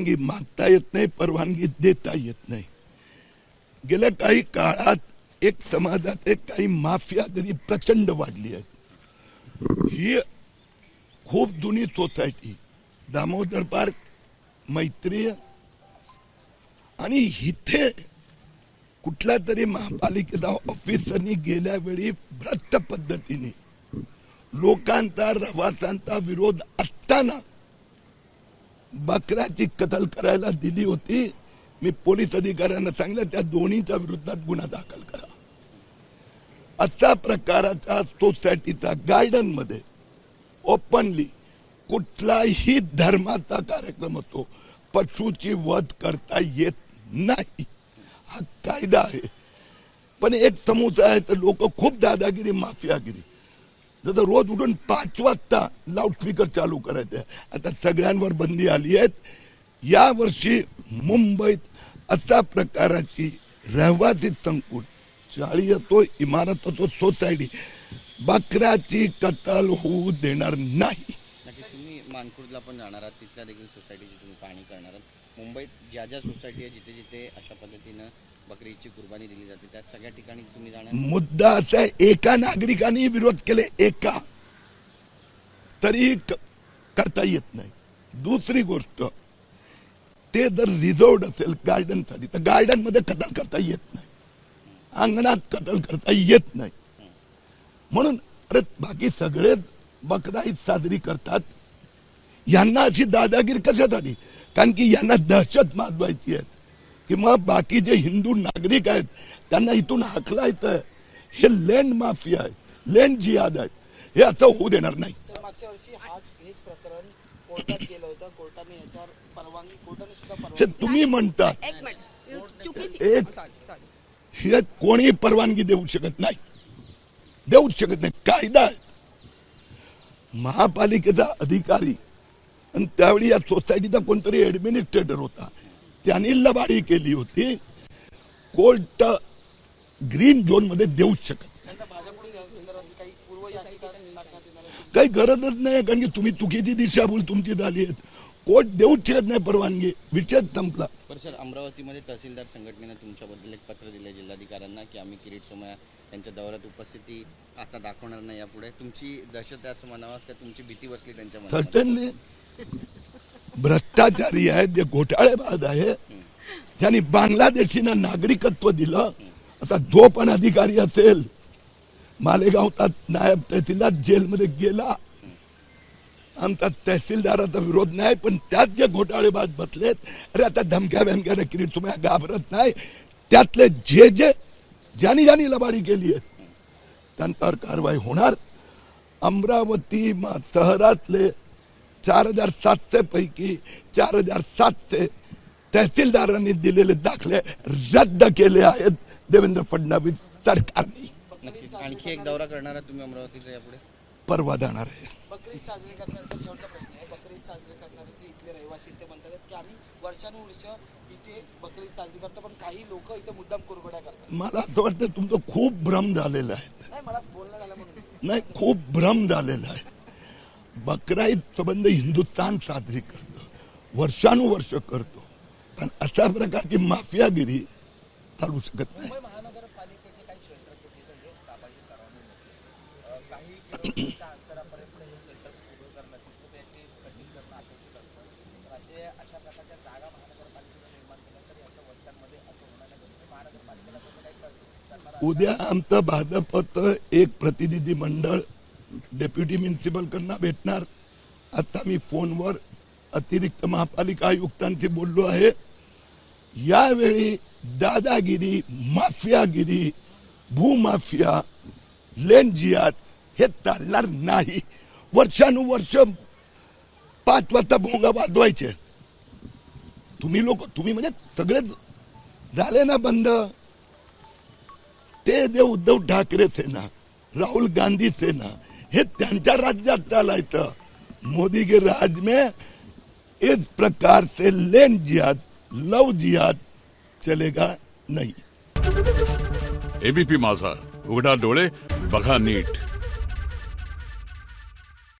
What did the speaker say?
परवानगी मागता येत नाही, परवानगी देता येत नाही। गेल्या काही काळात एक समाजात एक काही माफियागिरी प्रचंड वाढली आहे। ही खूप जुनी सोसायटी दामोदर पार्क मैत्री आणि इथे कुठल्या तरी महापालिकेचा ऑफिसरनी गेल्या वेळी भ्रष्ट पद्धतीने लोकांचा रहिवाशांचा विरोध असताना बकऱ्याची कत्ल करायला दिली होती। मी पोलीस अधिकाऱ्यांना सांगितलं त्या दोन्हीच्या विरोधात गुन्हा दाखल करा। अशा प्रकारचा सोसायटीचा गार्डन मध्ये ओपनली कुठलाही धर्माचा कार्यक्रम होतो, पशुची वध करता येत नाही, हा कायदा आहे। पण एक समुदाय आहे तर लोक खूप दादागिरी माफियागिरी, जसं रोज उठून 5 वाजता लाऊडस्पीकर चालू करायचे। आता सगळ्यांवर बंदी आली आहे। या वर्षी मुंबईत अशा प्रकाराची रहिवासी संकुल 40 येतो, इमारत होतो, सोसायटी बकऱ्याची कत्ल होऊ देणार नाही। तुम्ही मानखुर्दला पण जाणार आहात, तिथल्या देखील सोसायटीची तुम्ही पाहणी करणार आहात। मुंबईत ज्या ज्या सोसायटी आहे जिथे जिथे अशा पद्धतीनं बकरीची कुर्बानी दिली जाते त्या सगळ्या ठिकाणी तुम्ही जाणार। मुद्दा असा आहे, एका नागरिकाने विरोध केले एका तरी करता येत नाही। दुसरी गोष्ट, ते जर रिझर्वड असेल गार्डन साठी तर गार्डन मध्ये कत्ल करता येत नाही, अंगणात कत्ल करता येत नाही। म्हणून अरे बाकी सगळे बकरा ईद साजरी करतात, यांना अशी दादागिरी कशासाठी? कारण की यांना दहशत माजवायची आहे किंवा बाकी जे हिंदू नागरिक आहेत त्यांना इथून हाकलायचं। हे लँड माफिया आहे, लँड जिहाद आहे, हे असं होऊ देणार नाही। मागच्या वर्षी हेच प्रकरण कोर्टात गेलं होतं, कोर्टाने याच्यावर परवानगी, कोर्टाने सुद्धा हे परवानगी तुम्ही म्हणता, हे कोणी परवानगी देऊ शकत नाही, देऊच शकत नाही, कायदा आहे। महापालिकेचा अधिकारी आणि त्यावेळी या सोसायटीचा कोणतरी ऍडमिनिस्ट्रेटर होता, त्यांनी लबाडी केली होती। कोर्ट ग्रीन झोन मध्ये देऊच शकत नाही, काही पूर्व याचिका टाकण्यात येणार आहे। काही गरजच नाही, कारण की तुम्ही चुकीची दिशाभूल तुमची झाली आहे। कोर्ट देऊच शकत नाही परवानगी, विषय संपला। पर सर, अमरावतीमध्ये तहसीलदार संघटनेनं तुमच्याबद्दल एक पत्र दिले जिल्हाधिकाऱ्यांना की आम्ही किरीट सोमय्या त्यांच्या दौऱ्यात उपस्थिती आता दाखवणार नाही यापुढे। तुमची दहशत आहे असं म्हणावं का तुमची भीती बसली त्यांच्या मनात? सर्टनली भ्रष्टाचारी आहेत, जे घोटाळेबाज आहे, त्यांनी बांगलादेशीना नागरिकत्व दिलं। आता जो पण अधिकारी असेल मालेगावचा नायब तहसीलदार जेलमध्ये गेला, आमचा तहसीलदाराचा विरोध नाही, पण त्यात जे घोटाळेबाज बसलेत, अरे आता धमक्या बमक्याने किरीट तुम्ही घाबरत नाही, त्यातले जे जे ज्यांनी ज्यांनी लबाडी केली आहे त्यांच्यावर कारवाई होणार। अमरावती शहरातले 4700 पैकी 4700 तहसीलदारांनी दिलेले दाखले रद्द केले आहेत देवेंद्र फडणवीस सरकारने। नक्कीच आणखी एक दौरा करणार आहात तुम्ही अमरावतीचा यापुढे? परवा जाणार आहे। बकरी साजरी करण्याचा शेवटचा प्रश्न आहे। बकरी साजरी करणारे जे इथले रहिवासी ते म्हणतात की आम्ही वर्षानुवर्ष इथे बकरी साजरी करतो, पण काही लोक इथे मुद्दाम कुरघोड्या करतात। मला असं वाटतं तुमचं खूप भ्रम झालेला आहे। नाही, मला बोलणं झालं म्हणून नाही, खूप भ्रम झालेला आहे। बकरा ईद संबंध हिंदुस्थान साजरी करतो, वर्षानुवर्ष करतो, पण अशा प्रकारची माफियागिरी चालू शकत नाही। महानगरपालिकेचे काही शेल्टर्स होते कामाची परवानगी काही किलोमीटरच्या अंतरापर्यंत हे शेल्टर्स उभे करण्याची खूप याची कटिंग करणं अपेक्षित असतं। अशा प्रकारच्या जागा महानगरपालिकेने निर्माण केल्या तर याच्या वस्त्यांमध्ये असं होणार नाही। महानगरपालिकेला त्याचं काही करणार? उद्या आमचं भाजपचं एक प्रतिनिधी मंडळ डेप्युटी म्युन्सिपलकडनं भेटणार। आता मी फोनवर अतिरिक्त महापालिका आयुक्तांशी बोललो आहे। यावेळी दादागिरी, माफियागिरी, भूमाफिया, लँड जिहाद हे चालणार नाही। वर्षानुवर्ष 5 वाजता भोंगा वाजवायचे तुम्ही लोक, तुम्ही म्हणजे सगळेच झाले ना बंद। ते जे उद्धव ठाकरे सेना, राहुल गांधी सेना, हे त्यांच्या राज्यात चालायचं। मोदी के राज में इस प्रकार से लैंड जिहाद, लव जिहाद चलेगा नहीं। एबीपी माझा, उघडा डोळे बघा नीट।